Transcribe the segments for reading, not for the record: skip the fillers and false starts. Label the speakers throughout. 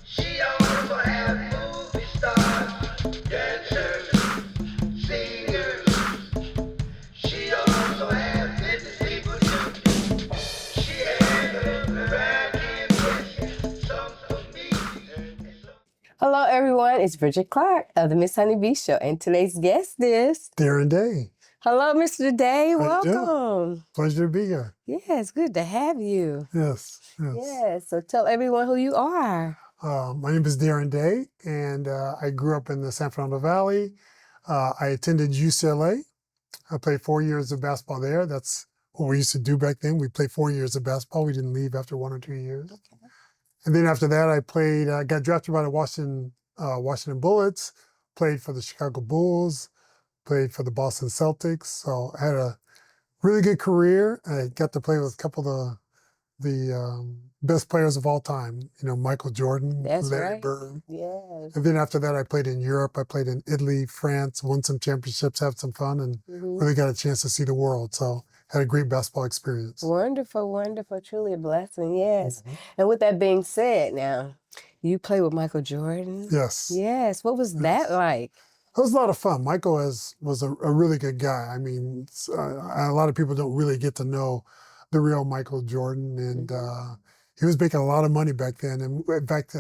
Speaker 1: She also had movie stars, dancers, singers. She also had business people too. She had a variety of questions, some for me.
Speaker 2: Hello, everyone. It's Bridgette Clarke of the Miss Honeybee Show, and today's guest is
Speaker 3: Darren Daye.
Speaker 2: Hello, Mr. Daye.
Speaker 3: How you doing?
Speaker 2: Welcome.
Speaker 3: Pleasure to be here.
Speaker 2: Yes, good to have you.
Speaker 3: Yes.
Speaker 2: Yes. So tell everyone who you are.
Speaker 3: My name is Darren Daye, and I grew up in the San Fernando Valley. I attended UCLA. I played 4 years of basketball there. That's what we used to do back then. We played 4 years of basketball. We didn't leave after 1 or 2 years.
Speaker 2: Okay.
Speaker 3: And then after that, I got drafted by the Washington Bullets, played for the Chicago Bulls, played for the Boston Celtics. So I had a really good career. I got to play with a couple of the best players of all time. You know, Michael Jordan,
Speaker 2: That's
Speaker 3: Larry
Speaker 2: right.
Speaker 3: Bird.
Speaker 2: Yes.
Speaker 3: And then after that, I played in Europe. I played in Italy, France, won some championships, had some fun, and really got a chance to see the world. So had a great basketball experience.
Speaker 2: Wonderful, wonderful. Truly a blessing. Yes. And with that being said, now, you play with Michael Jordan.
Speaker 3: Yes.
Speaker 2: Yes. What was that like?
Speaker 3: It was a lot of fun. Michael was a really good guy. I mean, a lot of people don't really get to know the real Michael Jordan, and he was making a lot of money back then. And in fact,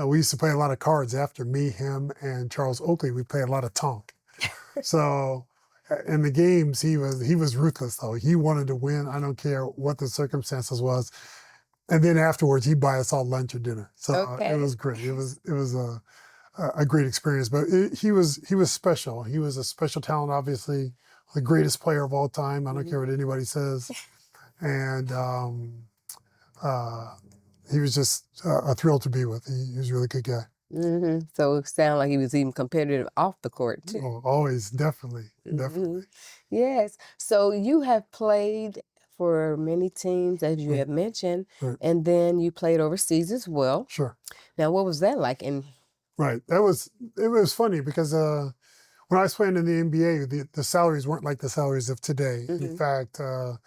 Speaker 3: we used to play a lot of cards after me, him, and Charles Oakley. We played a lot of Tonk. So in the games, he was ruthless though. He wanted to win. I don't care what the circumstances was. And then afterwards, he'd buy us all lunch or dinner. So it was great. It was a great experience. But he was special. He was a special talent, obviously, the greatest player of all time. I don't care what anybody says. And he was just a thrill to be with. He was a really good guy.
Speaker 2: So it sounded like he was even competitive off the court too.
Speaker 3: Oh, always, definitely.
Speaker 2: Yes. So you have played for many teams, as you have mentioned, and then you played overseas as well.
Speaker 3: Sure.
Speaker 2: Now, what was that like?
Speaker 3: Right. It was funny because when I was playing in the NBA, the salaries weren't like the salaries of today. In fact, a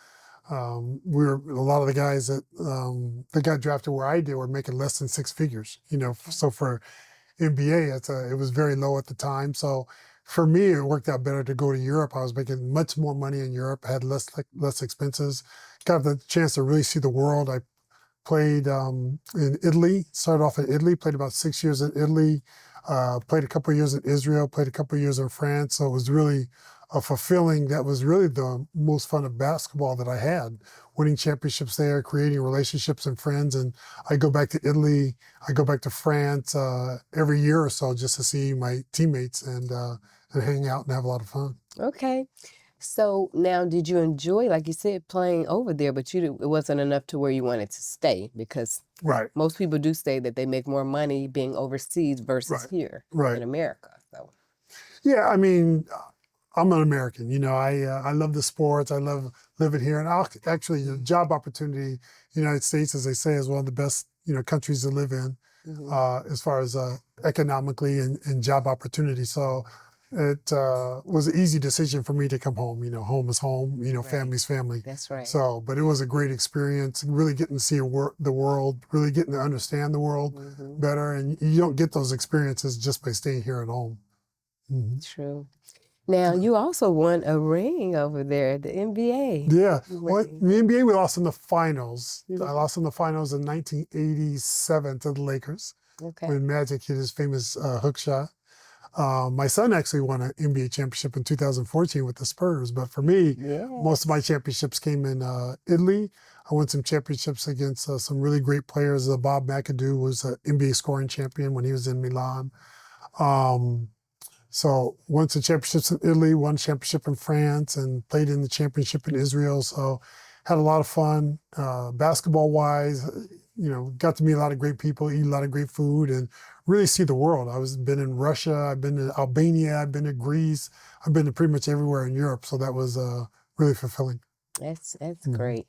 Speaker 3: lot of the guys that got drafted where I did were making less than six figures. You know, so for NBA, it was very low at the time. So for me, it worked out better to go to Europe. I was making much more money in Europe, had less expenses, got the chance to really see the world. I played in Italy, started off in Italy, played about 6 years in Italy, played a couple of years in Israel, played a couple of years in France. So it was really fulfilling. That was really the most fun of basketball that I had, winning championships there, creating relationships and friends. And I go back to Italy, I go back to France every year or so just to see my teammates and hang out and have a lot of fun.
Speaker 2: Okay. So now, did you enjoy, like you said, playing over there, but it wasn't enough to where you wanted to stay? Because most people do say that they make more money being overseas versus here in America. So
Speaker 3: yeah, I mean, I'm an American. You know, I love the sports. I love living here, and actually, the job opportunity, United States, as they say, is one of the best countries to live in as far as economically and job opportunity. So it was an easy decision for me to come home. Home is home. Family's family.
Speaker 2: That's right.
Speaker 3: So, but it was a great experience. Really getting to see the world. Really getting to understand the world better. And you don't get those experiences just by staying here at home.
Speaker 2: True. Now, you also won a ring over there at the NBA.
Speaker 3: Yeah. Well, the NBA, we lost in the finals. I lost in the finals in 1987 to the Lakers when Magic hit his famous hook shot. My son actually won an NBA championship in 2014 with the Spurs. But for me, most of my championships came in Italy. I won some championships against some really great players. Bob McAdoo was an NBA scoring champion when he was in Milan. So won some championships in Italy, won a championship in France, and played in the championship in Israel. So had a lot of fun, basketball-wise. Got to meet a lot of great people, eat a lot of great food, and really see the world. Been in Russia, I've been to Albania, I've been to Greece, I've been to pretty much everywhere in Europe. So that was really fulfilling.
Speaker 2: That's great.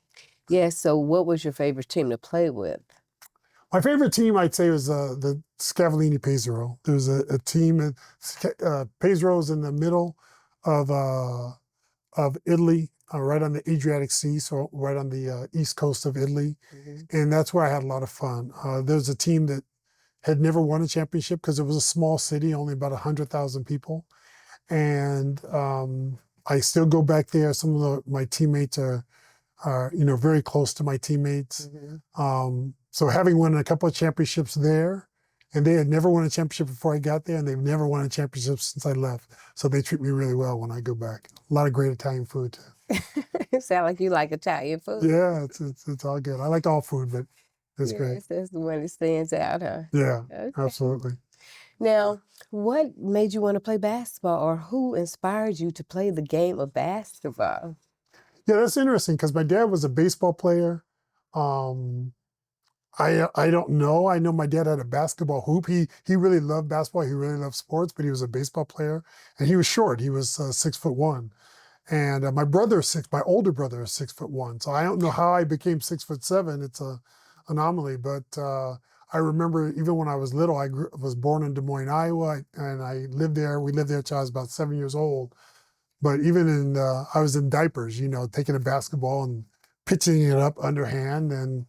Speaker 2: Yeah. So what was your favorite team to play with?
Speaker 3: My favorite team, I'd say, was the Scavallini Pesaro. There was a team, Pesaro's in the middle of Italy. right on the Adriatic Sea, so right on the east coast of Italy. And that's where I had a lot of fun. There's a team that had never won a championship because it was a small city, only about 100,000 people. And I still go back there. Some of my teammates are very close to my teammates. So having won a couple of championships there, and they had never won a championship before I got there, and they've never won a championship since I left. So they treat me really well when I go back. A lot of great Italian food too.
Speaker 2: It sounds like you like Italian food.
Speaker 3: Yeah, it's all good. I like all food, but it's great.
Speaker 2: That's the one that stands out, huh?
Speaker 3: Yeah,
Speaker 2: Okay.
Speaker 3: absolutely.
Speaker 2: Now, what made you want to play basketball, or who inspired you to play the game of basketball?
Speaker 3: Yeah, that's interesting because my dad was a baseball player. I don't know. I know my dad had a basketball hoop. He really loved basketball. He really loved sports, but he was a baseball player, and he was short. He was 6'1", and my older brother is 6'1". So I don't know how I became 6'7". It's a anomaly, but I remember even when I was little, was born in Des Moines, Iowa, and I lived there. We lived there till I was about 7 years old. But even I was in diapers, taking a basketball and pitching it up underhand, and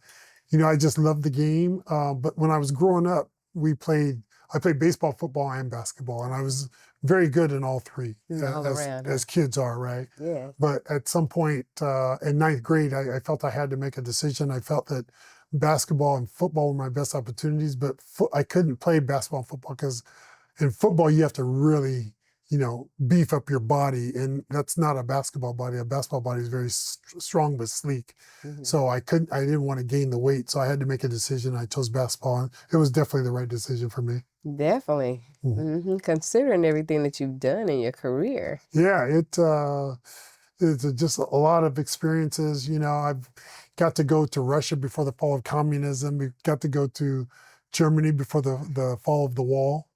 Speaker 3: I just loved the game. But when I was growing up, I played baseball, football, and basketball, and I was very good in all three, as kids are, right?
Speaker 2: Yeah.
Speaker 3: But at some point in ninth grade, I felt I had to make a decision. I felt that basketball and football were my best opportunities, but I couldn't play basketball and football because in football you have to really, beef up your body, and that's not a basketball body. A basketball body is very strong but sleek. So I didn't want to gain the weight, so I had to make a decision. I chose basketball, and it was definitely the right decision for me.
Speaker 2: Definitely. Considering everything that you've done in your career.
Speaker 3: Yeah, it's just a lot of experiences. I've got to go to Russia before the fall of communism. We got to go to Germany before the fall of the wall.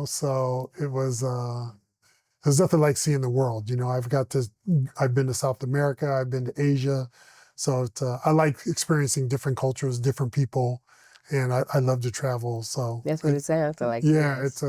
Speaker 3: So it was there's nothing like seeing the world. I've been to South America, I've been to Asia, so I like experiencing different cultures, different people, and I love to travel. So
Speaker 2: that's what it sounds like.
Speaker 3: Yeah,
Speaker 2: yes.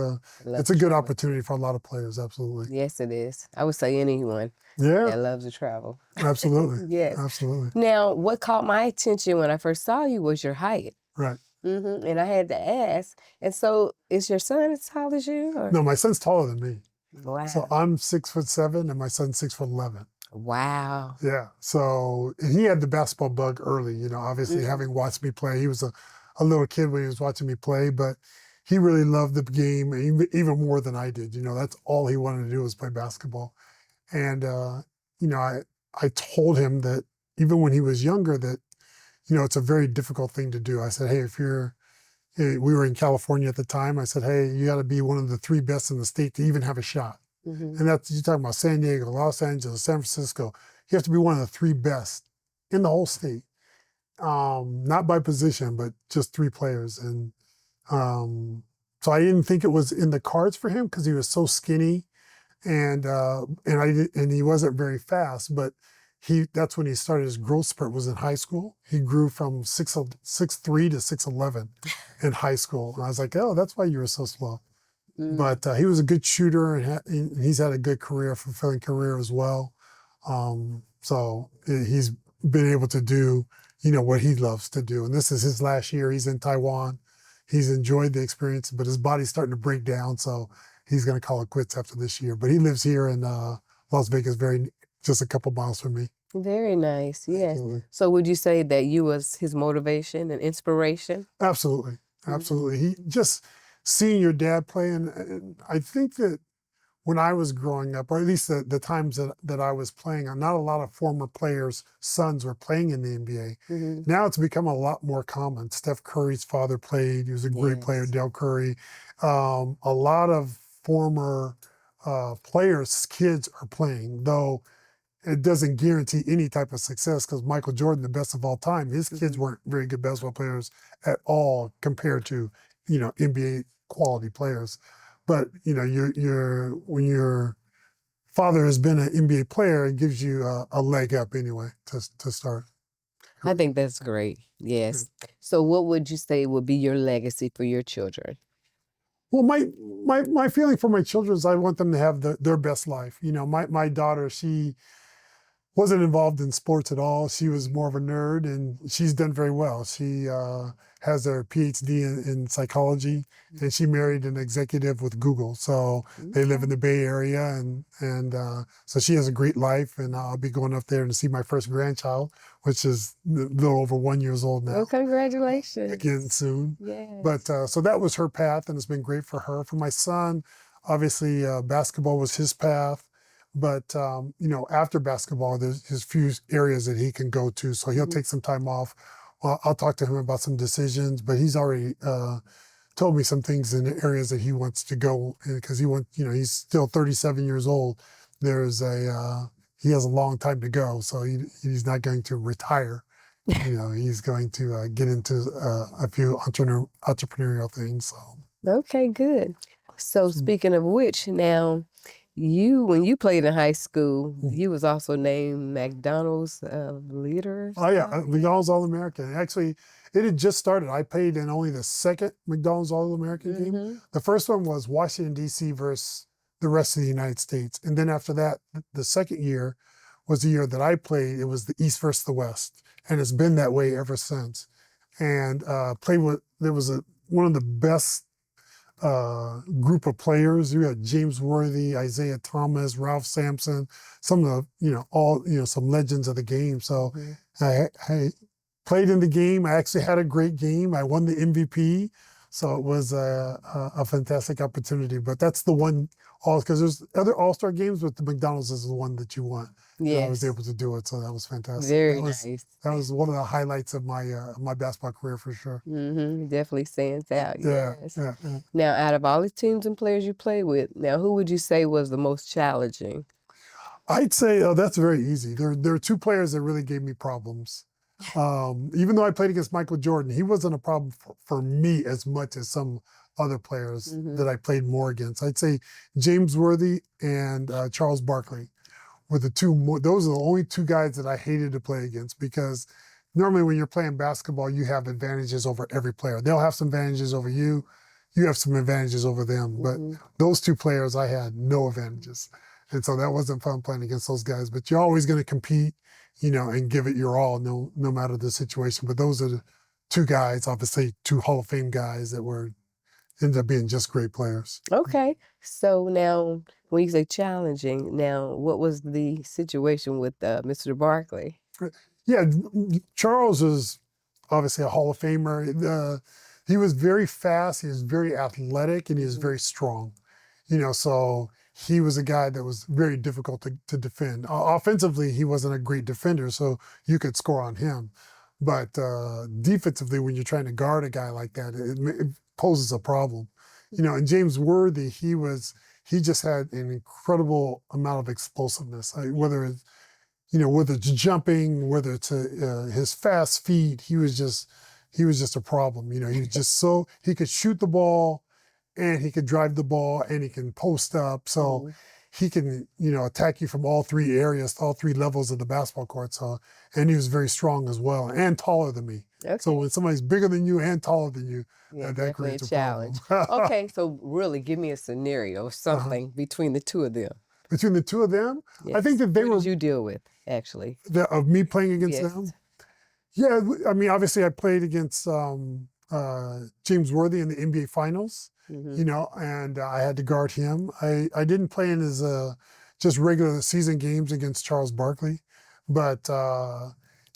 Speaker 3: it's a good opportunity for a lot of players. Absolutely.
Speaker 2: Yes, it is. I would say anyone that loves to travel.
Speaker 3: Absolutely.
Speaker 2: Yes.
Speaker 3: Absolutely.
Speaker 2: Now, what caught my attention when I first saw you was your height.
Speaker 3: Right.
Speaker 2: And I had to ask. And so, is your son as tall as you? Or?
Speaker 3: No, my son's taller than me.
Speaker 2: Wow.
Speaker 3: So I'm 6'7", and my son's 6'11".
Speaker 2: Wow.
Speaker 3: Yeah. So and he had the basketball bug early. Obviously having watched me play, he was a little kid when he was watching me play, but he really loved the game even more than I did. That's all he wanted to do was play basketball. And I told him that even when he was younger that it's a very difficult thing to do. I said, hey, we were in California at the time. I said, hey, you got to be one of the 3 best in the state to even have a shot. And you're talking about San Diego, Los Angeles, San Francisco. You have to be one of the 3 best in the whole state. Not by position, but just 3 players. And so I didn't think it was in the cards for him because he was so skinny, and he wasn't very fast. But that's when he started his growth spurt, was in high school. He grew from 6'3" to 6'11" in high school. And I was like, oh, that's why you were so slow. But he was a good shooter, and he's had a good career, fulfilling career as well. So he's been able to do, what he loves to do. And this is his last year. He's in Taiwan. He's enjoyed the experience, but his body's starting to break down. So he's going to call it quits after this year. But he lives here in Las Vegas, just a couple miles from me.
Speaker 2: Very nice, yes.
Speaker 3: Absolutely.
Speaker 2: So would you say that you was his motivation and inspiration?
Speaker 3: Absolutely, absolutely. He just seeing your dad play, and I think that when I was growing up, or at least the times that I was playing, not a lot of former players' sons were playing in the NBA. Now it's become a lot more common. Steph Curry's father played. He was a great player, Del Curry. A lot of former players' kids are playing, though it doesn't guarantee any type of success because Michael Jordan, the best of all time, his kids weren't very good basketball players at all compared to, NBA quality players. But, when your father has been an NBA player, it gives you a leg up anyway to start.
Speaker 2: I think that's great. Yes. So what would you say would be your legacy for your children?
Speaker 3: Well, my feeling for my children is I want them to have their best life. My daughter, she wasn't involved in sports at all. She was more of a nerd, and she's done very well. She has her PhD in psychology, and she married an executive with Google. So they live in the Bay Area, and so she has a great life. And I'll be going up there to see my first grandchild, which is a little over 1 year old now.
Speaker 2: Well, congratulations.
Speaker 3: Again soon.
Speaker 2: Yes.
Speaker 3: But so that was her path, and it's been great for her. For my son, obviously basketball was his path. But, you know, after basketball, there's a few areas that he can go to. So he'll take some time off. Well, I'll talk to him about some decisions, but he's already told me some things in the areas that he wants to go in, because you know, he's still 37 years old. He has a long time to go. So he's not going to retire. You know, he's going to get into a few entrepreneurial things. So.
Speaker 2: Okay, good. So speaking of which, now, when you played in high school, you was also named McDonald's leader.
Speaker 3: Oh yeah, McDonald's All-American. Actually, it had just started. I played in only the second McDonald's All-American game. The first one was Washington, D.C. versus the rest of the United States. And then after that, the second year was the year that I played. It was the East versus the West. And it's been that way ever since. And there was one of the best group of players. You had James Worthy, Isaiah Thomas, Ralph Sampson, some of the, some legends of the game. So I played in the game. I actually had a great game. I won the MVP. So it was a fantastic opportunity. But that's the one, because there's other All-Star games, but the McDonald's is the one that you want. Yeah, I was able to do it, so that was fantastic.
Speaker 2: Very nice.
Speaker 3: That was one of the highlights of my basketball career for sure.
Speaker 2: Definitely stands out.
Speaker 3: Yeah,
Speaker 2: Yes.
Speaker 3: yeah.
Speaker 2: Now, out of all the teams and players you played with, now who would you say was the most challenging?
Speaker 3: I'd say that's very easy. There are two players that really gave me problems. Even though I played against Michael Jordan, he wasn't a problem for me as much as some other players that I played more against. I'd say James Worthy and Charles Barkley were the two. Those are the only two guys that I hated to play against, because normally when you're playing basketball, you have advantages over every player. They'll have some advantages over you. You have some advantages over them. But those two players, I had no advantages. And so that wasn't fun playing against those guys. But you're always going to compete, and give it your all, no matter the situation. But those are the two guys, obviously two Hall of Fame guys that ended up being just great players.
Speaker 2: Okay. So now, when you say challenging, now what was the situation with Mr. Barkley?
Speaker 3: Yeah, Charles is obviously a Hall of Famer. He was very fast, he was very athletic, and he was very strong. So he was a guy that was very difficult to defend. Offensively, he wasn't a great defender, so you could score on him. But defensively, when you're trying to guard a guy like that, it poses a problem. And James Worthy, he just had an incredible amount of explosiveness. Whether it's jumping, whether it's his fast feet, he was just a problem. He was just he could shoot the ball, and he could drive the ball, and he can post up. So he can, attack you from all three areas, all three levels of the basketball court. So, and he was very strong as well, and taller than me. Okay. So when somebody's bigger than you and taller than you, that creates a challenge.
Speaker 2: Okay, so really give me a scenario or something between the two of them.
Speaker 3: Between the two of them?
Speaker 2: Yes.
Speaker 3: I think that
Speaker 2: what did you deal with, actually?
Speaker 3: Of me playing against them? Yeah, I mean, obviously I played against James Worthy in the NBA Finals. And I had to guard him. I didn't play in his just regular season games against Charles Barkley, but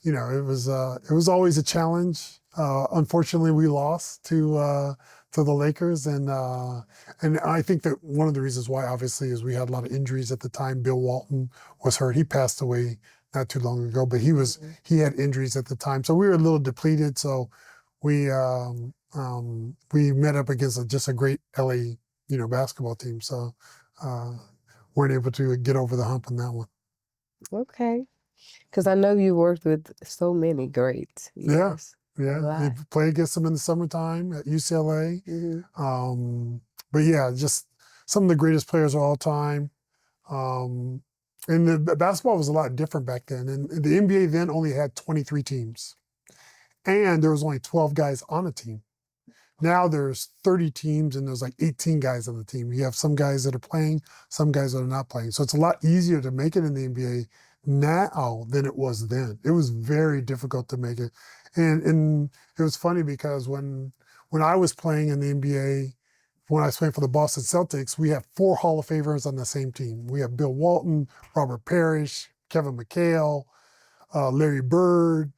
Speaker 3: it was always a challenge. Unfortunately, we lost to the Lakers, and I think that one of the reasons why, obviously, is we had a lot of injuries at the time. Bill Walton was hurt; he passed away not too long ago, but he had injuries at the time, so we were a little depleted. So we met up against just a great LA, basketball team. So weren't able to get over the hump on that one.
Speaker 2: Okay. Because I know you worked with so many greats.
Speaker 3: Yes. Yeah. You play against them in the summertime at UCLA. But yeah, just some of the greatest players of all time. And the basketball was a lot different back then. And the NBA then only had 23 teams. And there was only 12 guys on a team. Now there's 30 teams and there's like 18 guys on the team. You have some guys that are playing, some guys that are not playing. So it's a lot easier to make it in the NBA now than it was then. It was very difficult to make it. And it was funny because when I was playing in the NBA, when I was playing for the Boston Celtics, we have 4 Hall of Famers on the same team. We have Bill Walton, Robert Parrish, Kevin McHale, Larry Bird,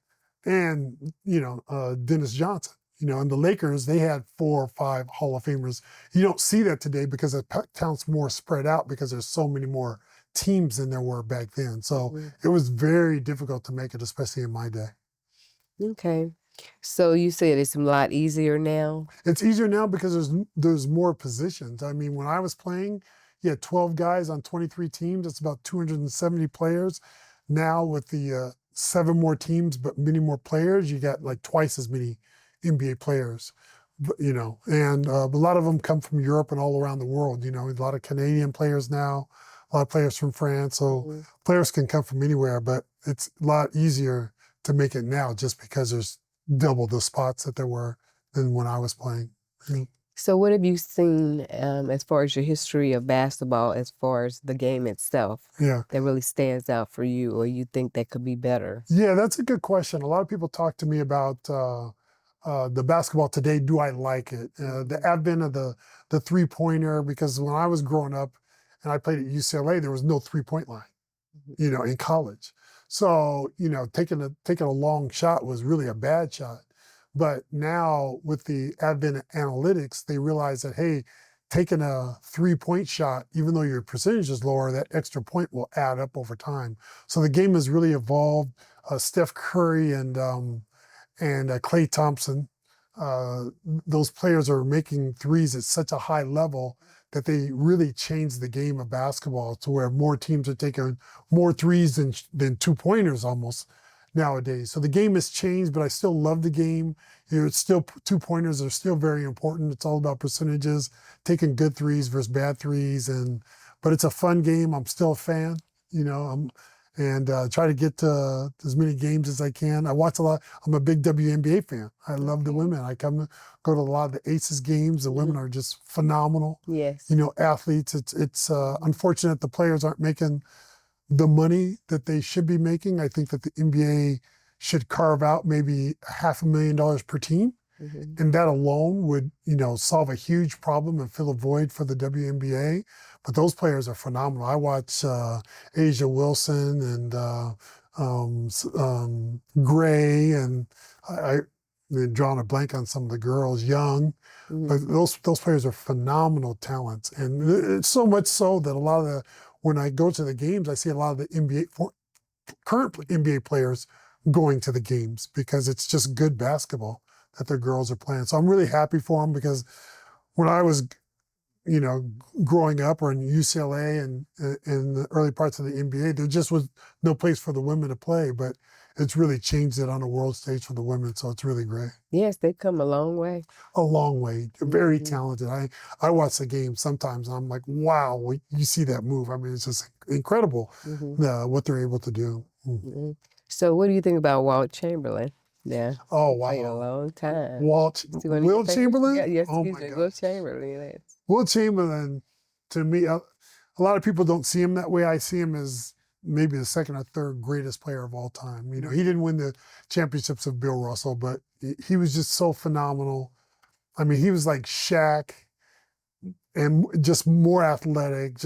Speaker 3: and Dennis Johnson. And the Lakers, they had 4 or 5 Hall of Famers. You don't see that today because the talent's more spread out because there's so many more teams than there were back then. So it was very difficult to make it, especially in my day.
Speaker 2: Okay. So you said it's a lot easier now?
Speaker 3: It's easier now because there's more positions. I mean, when I was playing, you had 12 guys on 23 teams. That's about 270 players. Now with the 7 more teams, but many more players, you got like twice as many NBA players. And a lot of them come from Europe and all around the world. A lot of Canadian players now, a lot of players from France. So players can come from anywhere, but it's a lot easier to make it now just because there's double the spots that there were than when I was playing.
Speaker 2: So what have you seen as far as your history of basketball, as far as the game itself, that really stands out for you, or you think that could be better?
Speaker 3: Yeah, that's a good question. A lot of people talk to me about the basketball today. Do I like it? The advent of the three-pointer, because when I was growing up and I played at UCLA, there was no three-point line, in college. So, taking a long shot was really a bad shot. But now with the advent of analytics, they realize that, hey, taking a 3-point shot, even though your percentage is lower, that extra point will add up over time. So the game has really evolved. Steph Curry and Klay Thompson, those players are making threes at such a high level that they really changed the game of basketball to where more teams are taking more threes than 2-pointers almost nowadays. So the game has changed, but I still love the game. It's still 2-pointers are still very important. It's all about percentages, taking good threes versus bad threes, but it's a fun game. I'm still a fan, and try to get to as many games as I can. I watch a lot. I'm a big WNBA fan. I love the women. I go to a lot of the Aces games. The women are just phenomenal.
Speaker 2: Yes.
Speaker 3: Athletes. It's unfortunate the players aren't making the money that they should be making. I think that the NBA should carve out maybe $500,000 per team. And that alone would, solve a huge problem and fill a void for the WNBA. But those players are phenomenal. I watch Asia Wilson and Gray, and I'm drawing a blank on some of the girls, Young. But those players are phenomenal talents. And it's so much so that when I go to the games, I see a lot of the current NBA players going to the games because it's just good basketball that their girls are playing. So I'm really happy for them because when I was, growing up or in UCLA and in the early parts of the NBA, there just was no place for the women to play, but it's really changed it on a world stage for the women. So it's really great.
Speaker 2: Yes, they've come a long way.
Speaker 3: A long way. They're very talented. I watch the game sometimes and I'm like, wow, you see that move. I mean, it's just incredible what they're able to do.
Speaker 2: So what do you think about Walt Chamberlain? Yeah.
Speaker 3: Oh, wow.
Speaker 2: Played a long time.
Speaker 3: Will Chamberlain?
Speaker 2: Yeah, yes,
Speaker 3: oh, my God.
Speaker 2: Will Chamberlain.
Speaker 3: Will Chamberlain, to me, a lot of people don't see him that way. I see him as maybe the second or third greatest player of all time. He didn't win the championships of Bill Russell, but he was just so phenomenal. I mean, he was like Shaq and just more athletic.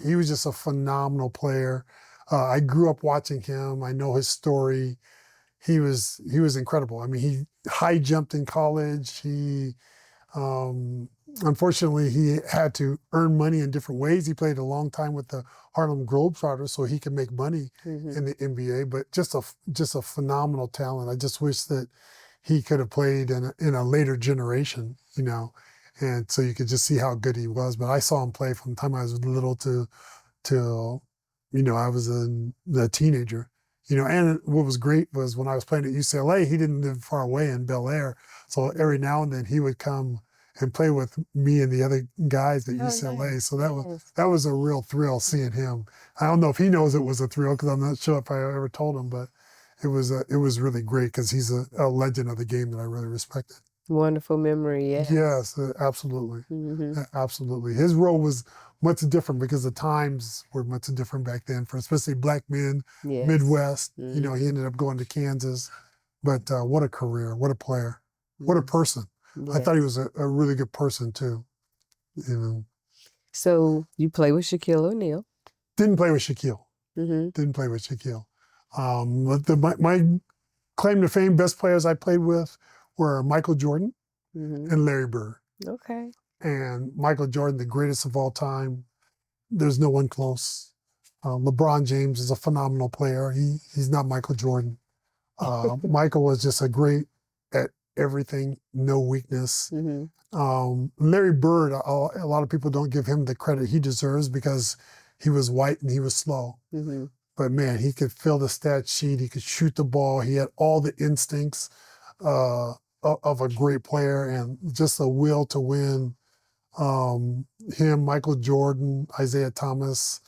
Speaker 3: He was just a phenomenal player. I grew up watching him. I know his story. He was incredible. I mean, he high jumped in college. He unfortunately he had to earn money in different ways. He played a long time with the Harlem Globetrotters so he could make money in the NBA. But just a phenomenal talent. I just wish that he could have played in a later generation, and so you could just see how good he was. But I saw him play from the time I was little to I was a teenager. And what was great was when I was playing at UCLA, he didn't live far away in Bel Air. So every now and then he would come and play with me and the other guys at UCLA.
Speaker 2: Nice.
Speaker 3: So that was a real thrill seeing him. I don't know if he knows it was a thrill because I'm not sure if I ever told him, but it was really great because he's a legend of the game that I really respected.
Speaker 2: Wonderful memory, yes.
Speaker 3: Yes, absolutely.
Speaker 2: Mm-hmm.
Speaker 3: Absolutely. His role was much different because the times were much different back then for especially black men,
Speaker 2: Yes.
Speaker 3: Midwest.
Speaker 2: Mm-hmm.
Speaker 3: You know, he ended up going to Kansas. But what a career, what a player, what a person.
Speaker 2: Yes.
Speaker 3: I thought he was a really good person too. You know.
Speaker 2: So you play with Shaquille O'Neal.
Speaker 3: Didn't play with Shaquille.
Speaker 2: Mm-hmm.
Speaker 3: Didn't play with Shaquille. But my claim to fame, best players I played with were Michael Jordan and Larry Bird.
Speaker 2: Okay.
Speaker 3: And Michael Jordan, the greatest of all time. There's no one close. LeBron James is a phenomenal player. He's not Michael Jordan. Michael was just a great at everything, no weakness. Larry Bird, a lot of people don't give him the credit he deserves because he was white and he was slow. But man, he could fill the stat sheet. He could shoot the ball. He had all the instincts of a great player and just a will to win. Him, Michael Jordan, Isaiah Thomas,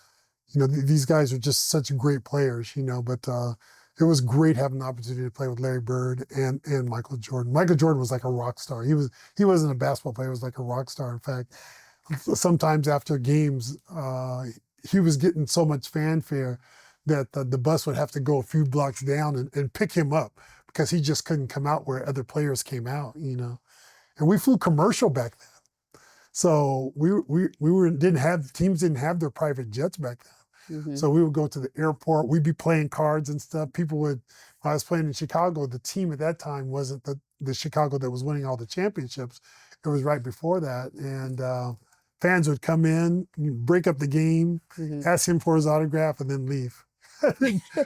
Speaker 3: you know, these guys are just such great players, you know, but it was great having the opportunity to play with Larry Bird and Michael Jordan. Michael Jordan was like a rock star. He wasn't a basketball player, he was like a rock star. In fact, sometimes after games, he was getting so much fanfare that the bus would have to go a few blocks down and pick him up because he just couldn't come out where other players came out, you know. And we flew commercial back then. So teams didn't have their private jets back then. So we would go to the airport, we'd be playing cards and stuff. When I was playing in Chicago, the team at that time wasn't the Chicago that was winning all the championships. It was right before that. And fans would come in, break up the game, ask him for his autograph, and then leave.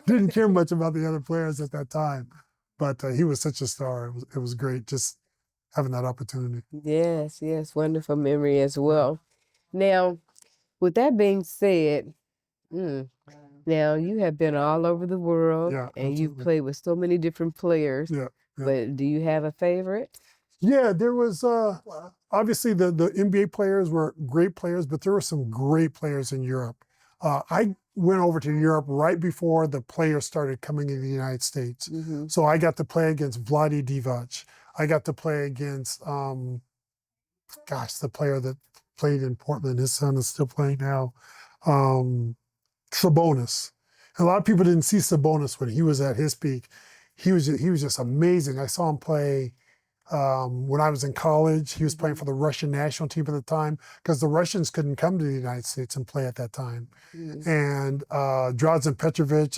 Speaker 3: Didn't care much about the other players at that time. But he was such a star. It was great just having that opportunity.
Speaker 2: Yes, yes, wonderful memory as well. Now, with that being said, now you have been all over the world and you've played with so many different players.
Speaker 3: Yeah.
Speaker 2: But do you have a favorite?
Speaker 3: Yeah, there was obviously the NBA players were great players, but there were some great players in Europe. I went over to Europe right before the players started coming into the United States. So I got to play against Vlade Divac. I got to play against, the player that played in Portland. His son is still playing now. Sabonis. And a lot of people didn't see Sabonis when he was at his peak. He was just amazing. I saw him play when I was in college. He was playing for the Russian national team at the time because the Russians couldn't come to the United States and play at that time. And Drazen Petrovic,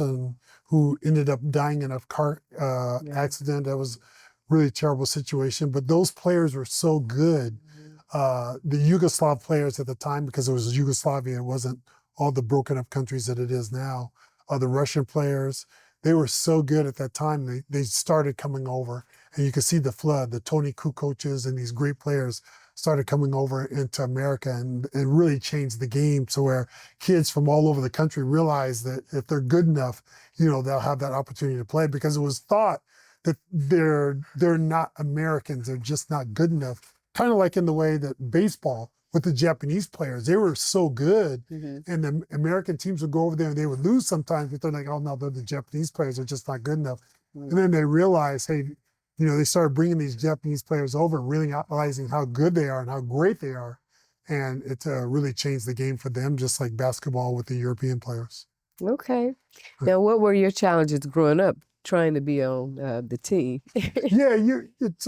Speaker 3: who ended up dying in a car accident. That was really terrible situation. But those players were so good. The Yugoslav players at the time, because it was Yugoslavia, it wasn't all the broken up countries that it is now. The Russian players, they were so good at that time. They started coming over, and you could see the flood. The Tony Kukocs and these great players started coming over into America and really changed the game to where kids from all over the country realize that if they're good enough, you know, they'll have that opportunity to play, because it was thought that they're not Americans, they're just not good enough. Kind of like in the way that baseball with the Japanese players, they were so good, and the American teams would go over there and they would lose sometimes, but they're like, oh no, the Japanese players are just not good enough. And then they realized, hey, you know, they started bringing these Japanese players over and realizing how good they are and how great they are. And it really changed the game for them, just like basketball with the European players.
Speaker 2: Okay. Now, what were your challenges growing up trying to be on the team?
Speaker 3: Yeah, it's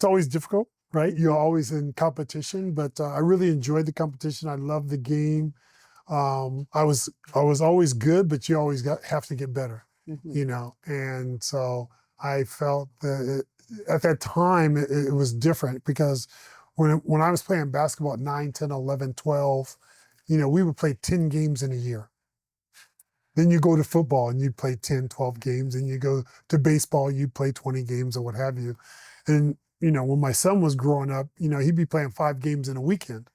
Speaker 3: always difficult, right? You're always in competition, but I really enjoyed the competition. I loved the game. I was always good, but you always have to get better, you know? And so I felt that at that time, it was different, because when I was playing basketball at 9, 10, 11, 12, you know, we would play 10 games in a year. Then you go to football and you play 10, 12 games, and you go to baseball, you play 20 games or what have you. And, you know, when my son was growing up, you know, he'd be playing 5 games in a weekend.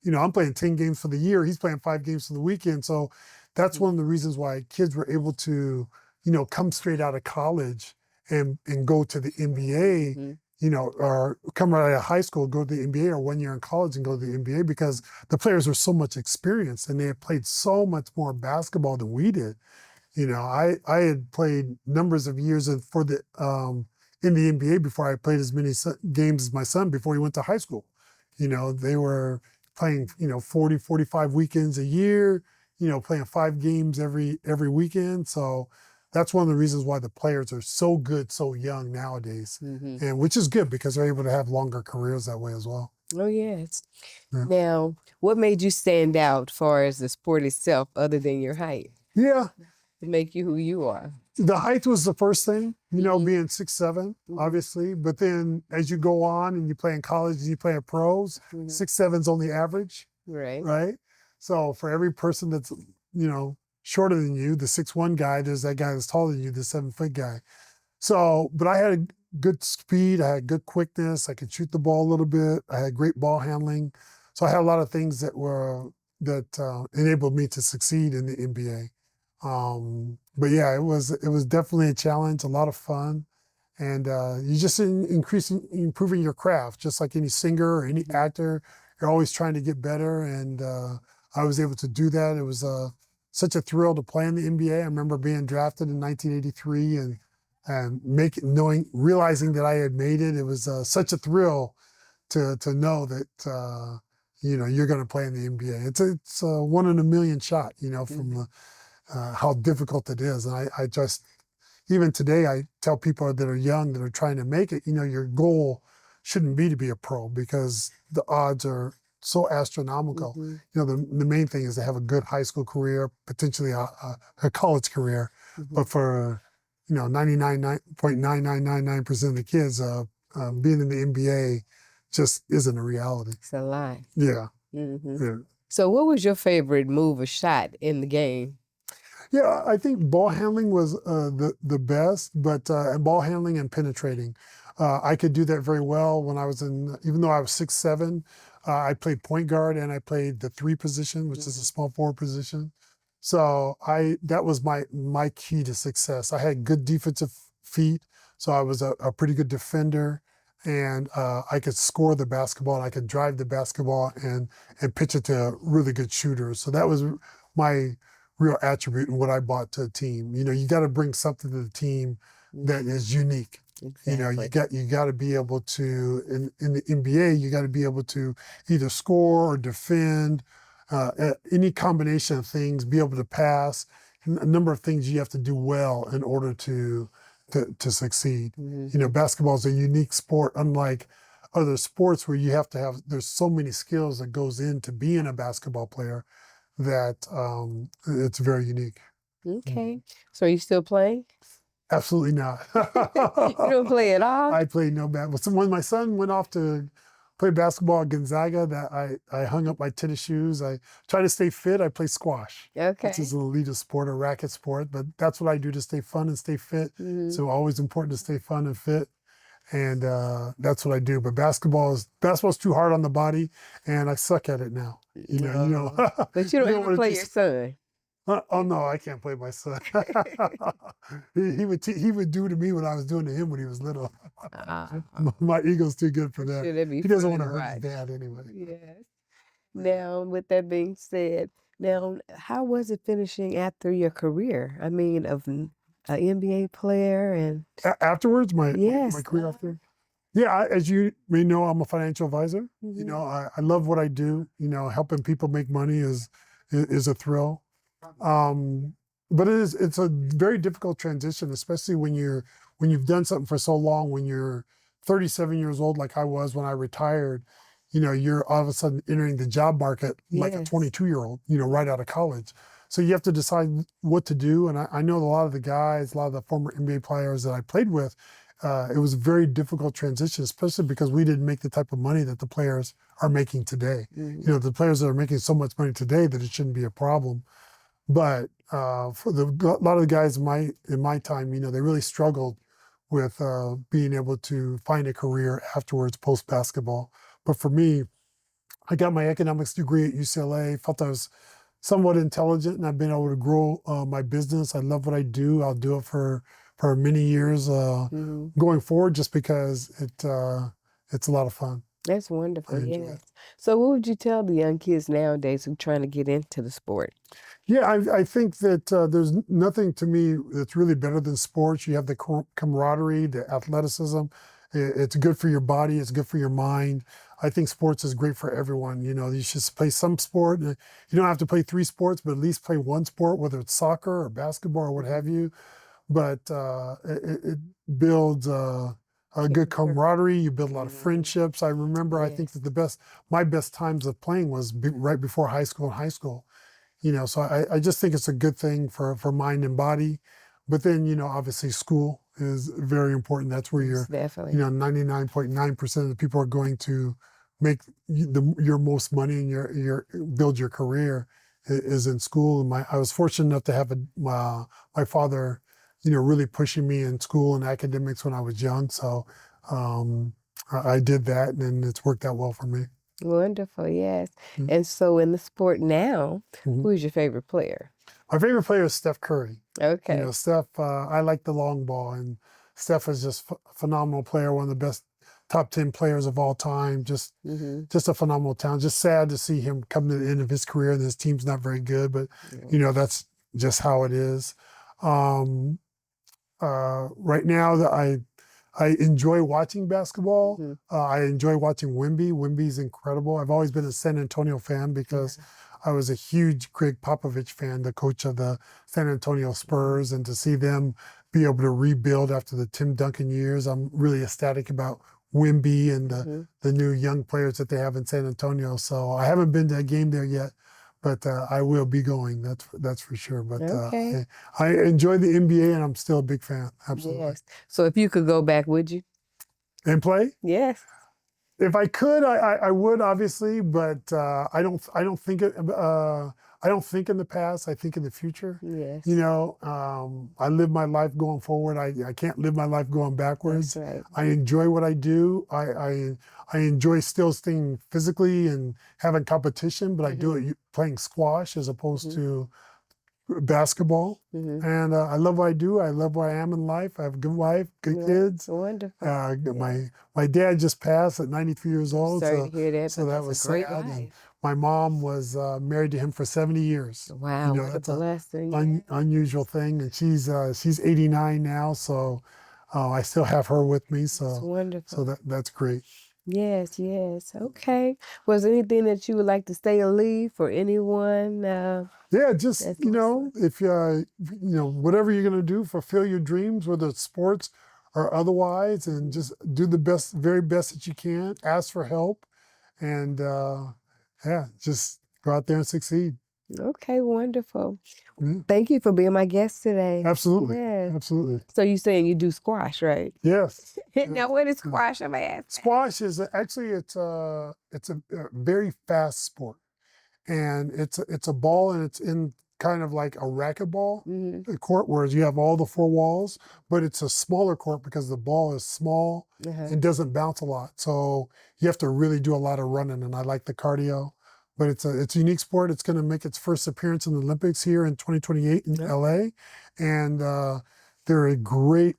Speaker 3: You know, I'm playing 10 games for the year. He's playing 5 games for the weekend. So that's one of the reasons why kids were able to, you know, come straight out of college and go to the NBA, you know, or come right out of high school, go to the NBA, or 1 year in college and go to the NBA, because the players were so much experienced and they had played so much more basketball than we did. You know, I had played numbers of years for the in the NBA before I played as many games as my son before he went to high school. You know, they were playing, 40, 45 weekends a year, playing 5 games every weekend. So that's one of the reasons why the players are so good, so young nowadays, and which is good because they're able to have longer careers that way as well.
Speaker 2: Oh, yes.
Speaker 3: Yeah.
Speaker 2: Now, what made you stand out as far as the sport itself other than your height
Speaker 3: Yeah,
Speaker 2: to make you who you are?
Speaker 3: the height was the first thing, being 6'7", obviously. But then as you go on and you play in college and you play at pros, 6'7's only average,
Speaker 2: Right.
Speaker 3: right? So for every person that's, shorter than you, the 6'1" guy, there's that guy that's taller than you, the 7-foot guy. So, but I had a good speed, I had good quickness, I could shoot the ball a little bit, I had great ball handling. So I had a lot of things that enabled me to succeed in the NBA. But yeah, it was definitely a challenge, a lot of fun, and you just improving your craft, just like any singer or any actor. You're always trying to get better, and I was able to do that. It was such a thrill to play in the NBA. I remember being drafted in 1983 and realizing that I had made it. It was such a thrill to know that you're going to play in the NBA. It's a 1 in a million shot, from how difficult it is. And I just, even today, I tell people that are young, that are trying to make it, your goal shouldn't be to be a pro because the odds are so astronomical. The main thing is to have a good high school career, potentially a college career. But for, 99.9999% of the kids, being in the NBA just isn't a reality.
Speaker 2: It's a lie.
Speaker 3: Yeah.
Speaker 2: Yeah. So what was your favorite move or shot in the game?
Speaker 3: Yeah, I think ball handling was the best, but ball handling and penetrating. I could do that very well when I was even though I was 6'7", I played point guard and I played the 3 position, which is a small forward position. So that was my key to success. I had good defensive feet, so I was a pretty good defender, and I could score the basketball, and I could drive the basketball and pitch it to really good shooters. So that was my real attribute and what I brought to a team. You got to bring something to the team that is unique.
Speaker 2: Exactly.
Speaker 3: You got to be able to in the NBA, you got to be able to either score or defend, any combination of things, be able to pass, a number of things you have to do well in order to succeed. Basketball is a unique sport, unlike other sports where there's so many skills that goes into being a basketball player that it's very unique.
Speaker 2: Okay. So are you still playing?
Speaker 3: Absolutely not.
Speaker 2: You don't play at all?
Speaker 3: I played no basketball. When my son went off to play basketball at Gonzaga, that I hung up my tennis shoes. I try to stay fit. I play squash, which is an elite sport, a racket sport, but that's what I do to stay fun and stay fit. So always important to stay fun and fit. And that's what I do. But basketball's too hard on the body, and I suck at it now.
Speaker 2: But you don't ever play your son.
Speaker 3: Oh no, I can't play my son. he would do to me what I was doing to him when he was little. My ego's too good for that. He doesn't want to hurt his dad anyway.
Speaker 2: Yes. Now, with that being said, how was it finishing after your career? I mean, of an NBA player and
Speaker 3: afterwards, my career after. Yeah, as you may know, I'm a financial advisor. I love what I do. Helping people make money is a thrill. But it's a very difficult transition, especially when you've done something for so long. When you're 37 years old, like I was when I retired, you're all of a sudden entering the job market like a 22-year-old, right out of college. So you have to decide what to do. And I know a lot of the former NBA players that I played with, it was a very difficult transition, especially because we didn't make the type of money that the players are making today. The players that are making so much money today that it shouldn't be a problem. But for a lot of the guys in my time, they really struggled with being able to find a career afterwards, post basketball. But for me, I got my economics degree at UCLA. Felt I was somewhat intelligent, and I've been able to grow my business. I love what I do. I'll do it for many years going forward, just because it's a lot of fun.
Speaker 2: That's wonderful. Yes. So what would you tell the young kids nowadays who are trying to get into the sport?
Speaker 3: Yeah, I think that there's nothing to me that's really better than sports. You have the camaraderie, the athleticism. It's good for your body. It's good for your mind. I think sports is great for everyone. You know, you should play some sport. You don't have to play 3 sports, but at least play one sport, whether it's soccer or basketball or what have you. But it builds a good camaraderie. You build a lot of friendships. I remember, I think that my best times of playing was right before high school and high school. You know, so I just think it's a good thing for mind and body. But then, you know, obviously school is very important. That's where you're,
Speaker 2: Definitely.
Speaker 3: you know, 99.9% of the people are going to make your most money and your build your career is in school. And I was fortunate enough to have my father, you know, really pushing me in school and academics when I was young. So I did that, and it's worked out well for me.
Speaker 2: Wonderful, yes. And so in the sport now, who's your favorite player?
Speaker 3: My favorite player is Steph Curry.
Speaker 2: Okay.
Speaker 3: You know, Steph, I like the long ball, and Steph is just a phenomenal player, one of the best top 10 players of all time. Just a phenomenal talent. Just sad to see him come to the end of his career and his team's not very good, but you know, that's just how it is. Right now, I enjoy watching basketball. I enjoy watching Wemby. Wemby's incredible. I've always been a San Antonio fan because I was a huge Greg Popovich fan, the coach of the San Antonio Spurs, and to see them be able to rebuild after the Tim Duncan years, I'm really ecstatic about Wemby and the new young players that they have in San Antonio. So I haven't been to a game there yet, but I will be going. That's for sure. But I enjoy the NBA, and I'm still a big fan. Absolutely. Yes.
Speaker 2: So if you could go back, would you?
Speaker 3: And play?
Speaker 2: Yes.
Speaker 3: If I could, I would, obviously, but I don't think it. I don't think in the past. I think in the future.
Speaker 2: Yes.
Speaker 3: You know, I live my life going forward. I can't live my life going backwards.
Speaker 2: That's right.
Speaker 3: I enjoy what I do. I enjoy still staying physically and having competition, but I do it playing squash as opposed to basketball. And I love what I do. I love where I am in life. I have a good wife, good kids.
Speaker 2: Wonderful.
Speaker 3: My dad just passed at 93 years old.
Speaker 2: Sorry to hear that.
Speaker 3: So that was sad. And my mom was married to him for 70 years.
Speaker 2: Wow,
Speaker 3: you know,
Speaker 2: what
Speaker 3: that's
Speaker 2: a blessing.
Speaker 3: Unusual thing. And she's 89 now, so I still have her with me. So
Speaker 2: that's wonderful.
Speaker 3: So that's great.
Speaker 2: Yes, yes. Okay. Was there anything that you would like to say or leave for anyone?
Speaker 3: Yeah, just, you know, if you know, whatever you're going to do, fulfill your dreams, whether it's sports or otherwise, and just do the best, very best that you can. Ask for help, and yeah, just go out there and succeed.
Speaker 2: Okay, wonderful. Thank you for being my guest today.
Speaker 3: Absolutely.
Speaker 2: Yes.
Speaker 3: Absolutely.
Speaker 2: So you're saying you do squash, right?
Speaker 3: Yes.
Speaker 2: Now, what is squash? I'm asking.
Speaker 3: Squash is actually it's a very fast sport, and it's a ball, and it's in kind of like a racquetball court, whereas you have all the 4 walls, but it's a smaller court because the ball is small and doesn't bounce a lot. So you have to really do a lot of running, and I like the cardio. But it's a unique sport. It's going to make its first appearance in the Olympics here in 2028 in LA, and there are great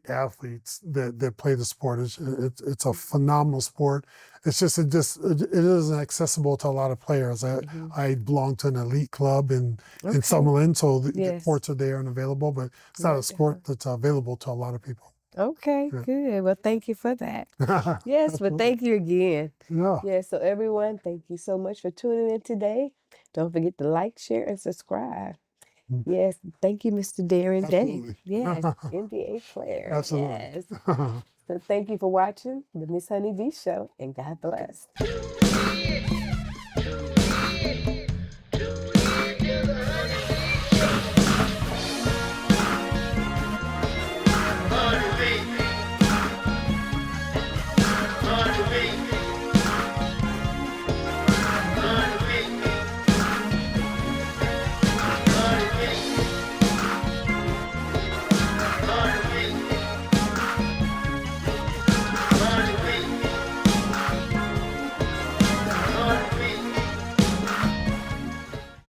Speaker 3: athletes that play the sport. It's a phenomenal sport. It's just it isn't accessible to a lot of players. I belong to an elite club in Summerlin, so the sports are there and available, but it's not a sport that's available to a lot of people.
Speaker 2: Okay, good. Well, thank you for that. Yes, but thank you again.
Speaker 3: Yeah.
Speaker 2: Yes, so everyone, thank you so much for tuning in today. Don't forget to like, share, and subscribe. Yes, thank you, Mr. Darren Daye. Yes, NBA player.
Speaker 3: Absolutely.
Speaker 2: Yes. So thank you for watching the Miss Honey Bee Show, and God bless.